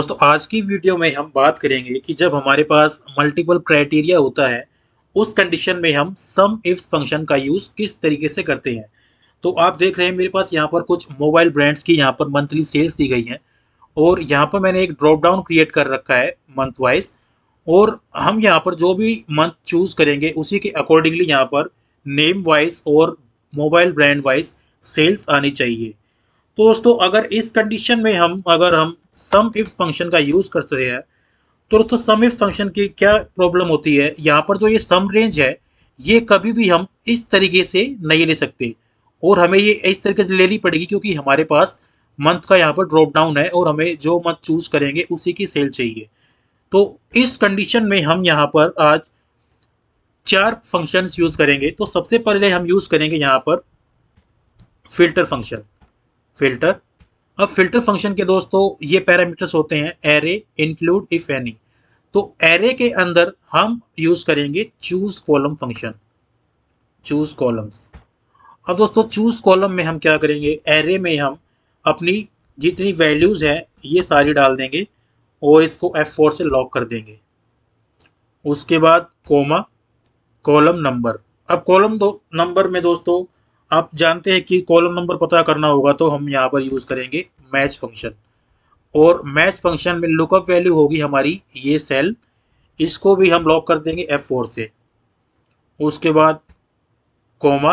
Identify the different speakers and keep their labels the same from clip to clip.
Speaker 1: दोस्तों आज की वीडियो में हम बात करेंगे कि जब हमारे पास मल्टीपल क्राइटेरिया होता है उस कंडीशन में हम सम इफ्स फंक्शन का यूज़ किस तरीके से करते हैं। तो आप देख रहे हैं मेरे पास यहाँ पर कुछ मोबाइल ब्रांड्स की यहाँ पर मंथली सेल्स दी गई हैं और यहाँ पर मैंने एक ड्रॉप डाउन क्रिएट कर रखा है मंथ वाइज। और हम यहाँ पर जो भी मंथ चूज करेंगे उसी के अकॉर्डिंगली यहाँ पर नेम वाइज और मोबाइल ब्रांड वाइज सेल्स आनी चाहिए। तो दोस्तों अगर इस कंडीशन में अगर हम सम इफ्स फंक्शन का यूज करते हैं तो दोस्तों सम इफ्स फंक्शन की क्या प्रॉब्लम होती है, यहाँ पर जो ये सम रेंज है ये कभी भी हम इस तरीके से नहीं ले सकते और हमें ये इस तरीके से लेनी पड़ेगी क्योंकि हमारे पास मंथ का यहाँ पर ड्रॉप डाउन है और हमें जो मंथ चूज करेंगे उसी की सेल चाहिए। तो इस कंडीशन में हम यहाँ पर आज चार फंक्शंस यूज करेंगे। तो सबसे पहले हम यूज करेंगे यहाँ पर फिल्टर फंक्शन। फिल्टर, अब फिल्टर फंक्शन के दोस्तों ये पैरामीटर्स होते हैं एरे, इंक्लूड, इफ एनी। तो एरे के अंदर हम यूज करेंगे choose column function, choose columns. अब दोस्तों चूज कॉलम में हम क्या करेंगे, एरे में हम अपनी जितनी वैल्यूज है ये सारी डाल देंगे और इसको F4 से लॉक कर देंगे। उसके बाद कोमा, कॉलम नंबर। अब कॉलम दो नंबर में दोस्तों आप जानते हैं कि कॉलम नंबर पता करना होगा तो हम यहाँ पर यूज करेंगे मैच फंक्शन। और मैच फंक्शन में लुकअप वैल्यू होगी हमारी ये सेल, इसको भी हम लॉक कर देंगे F4 से। उसके बाद कोमा,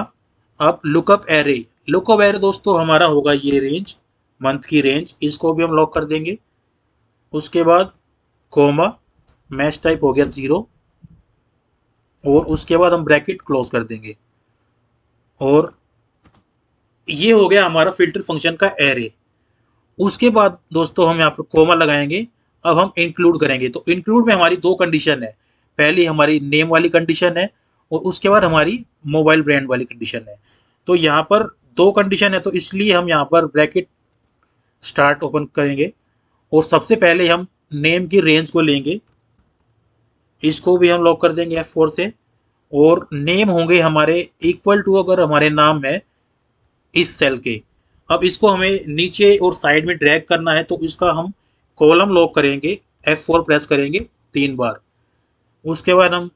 Speaker 1: अब लुकअप एरे। लुकअप एरे दोस्तों हमारा होगा ये रेंज, मंथ की रेंज, इसको भी हम लॉक कर देंगे। उसके बाद कोमा, मैच टाइप हो गया 0 और उसके बाद हम ब्रैकेट क्लोज कर देंगे। और ये हो गया हमारा फिल्टर फंक्शन का एरे। उसके बाद दोस्तों हम यहाँ पर कोमा लगाएंगे। अब हम इंक्लूड करेंगे तो इंक्लूड में हमारी दो कंडीशन है, पहली हमारी नेम वाली कंडीशन है और उसके बाद हमारी मोबाइल ब्रांड वाली कंडीशन है। तो यहाँ पर दो कंडीशन है तो इसलिए हम यहाँ पर ब्रैकेट स्टार्ट ओपन करेंगे और सबसे पहले हम नेम की रेंज को लेंगे, इसको भी हम लॉक कर देंगे F4 से। और नेम होंगे हमारे इक्वल टू अगर हमारे नाम है इस सेल के। अब इसको हमें नीचे और साइड में ड्रैग करना है तो इसका हम कॉलम लॉक करेंगे, F4 प्रेस करेंगे 3 बार। उसके बाद हम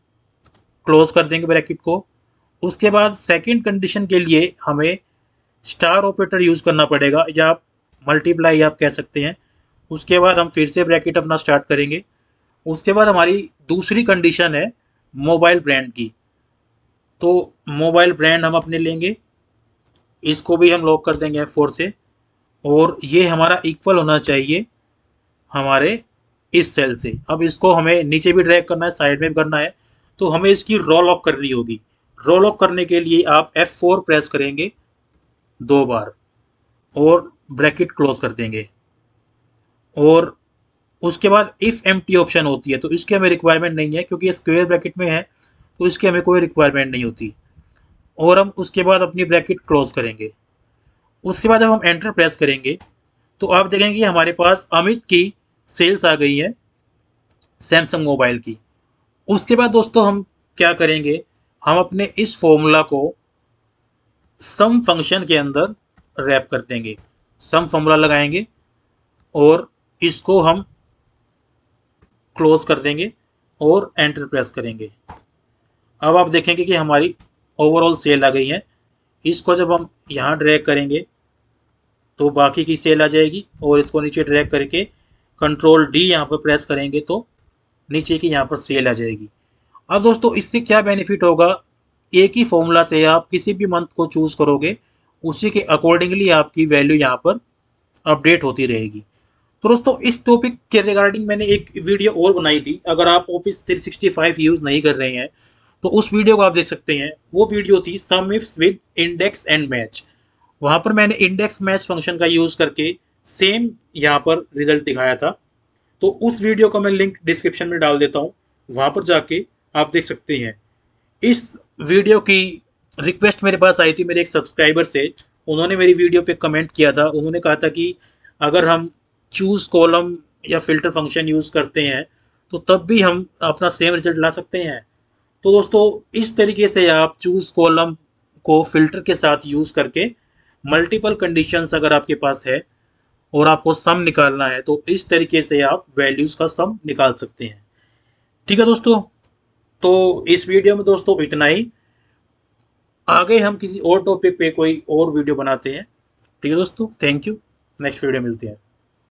Speaker 1: क्लोज कर देंगे ब्रैकेट को। उसके बाद सेकंड कंडीशन के लिए हमें स्टार ऑपरेटर यूज करना पड़ेगा या आप मल्टीप्लाई आप कह सकते हैं। उसके बाद हम फिर से ब्रैकेट अपना स्टार्ट करेंगे। उसके बाद हमारी दूसरी कंडीशन है मोबाइल ब्रांड की। तो मोबाइल ब्रांड हम अपने लेंगे, इसको भी हम लॉक कर देंगे F4 से। और ये हमारा इक्वल होना चाहिए हमारे इस सेल से। अब इसको हमें नीचे भी ड्रैग करना है, साइड में भी करना है, तो हमें इसकी रो लॉक करनी होगी। रो लॉक करने के लिए आप F4 प्रेस करेंगे 2 बार और ब्रैकेट क्लोज कर देंगे। और उसके बाद इफ एम्प्टी ऑप्शन होती है तो इसकी हमें रिक्वायरमेंट नहीं है क्योंकि ये स्क्वायर ब्रैकेट में है, तो इसकी हमें कोई रिक्वायरमेंट नहीं होती। और हम उसके बाद अपनी ब्रैकेट क्लोज करेंगे। उसके बाद जब हम एंटर प्रेस करेंगे तो आप देखेंगे कि हमारे पास अमित की सेल्स आ गई है सैमसंग मोबाइल की। उसके बाद दोस्तों हम क्या करेंगे, हम अपने इस फॉर्मूला को सम फंक्शन के अंदर रैप कर देंगे। सम फॉर्मूला लगाएंगे और इसको हम क्लोज कर देंगे और एंटर प्रेस करेंगे। अब आप देखेंगे कि हमारी ओवरऑल सेल आ गई है। इसको जब हम यहाँ ड्रैग करेंगे तो बाकी की सेल आ जाएगी और इसको नीचे ड्रैग करके कंट्रोल डी यहाँ पर प्रेस करेंगे तो नीचे की यहाँ पर सेल आ जाएगी। अब दोस्तों इससे क्या बेनिफिट होगा, एक ही फॉर्मूला से आप किसी भी मंथ को चूज करोगे उसी के अकॉर्डिंगली आपकी वैल्यू यहाँ पर अपडेट होती रहेगी। तो दोस्तों इस टॉपिक के रिगार्डिंग मैंने एक वीडियो और बनाई थी, अगर आप ऑफिस 365 यूज़ नहीं कर रहे हैं तो उस वीडियो को आप देख सकते हैं। वो वीडियो थी सम ifs with index and match. वहाँ पर मैंने इंडेक्स मैच फंक्शन का यूज़ करके सेम यहाँ पर रिजल्ट दिखाया था। तो उस वीडियो का मैं लिंक डिस्क्रिप्शन में डाल देता हूँ, वहाँ पर जाके आप देख सकते हैं। इस वीडियो की रिक्वेस्ट मेरे पास आई थी मेरे एक सब्सक्राइबर से, उन्होंने मेरी वीडियो पे कमेंट किया था। उन्होंने कहा था कि अगर हम चूज़ कॉलम या फिल्टर फंक्शन यूज़ करते हैं तो तब भी हम अपना सेम रिजल्ट ला सकते हैं। तो दोस्तों इस तरीके से आप चूज़ कॉलम को फिल्टर के साथ यूज़ करके मल्टीपल कंडीशंस अगर आपके पास है और आपको सम निकालना है तो इस तरीके से आप वैल्यूज़ का सम निकाल सकते हैं। ठीक है दोस्तों, तो इस वीडियो में दोस्तों इतना ही। आगे हम किसी और टॉपिक पे कोई और वीडियो बनाते हैं। ठीक है दोस्तों, थैंक यू। नेक्स्ट वीडियो मिलते हैं।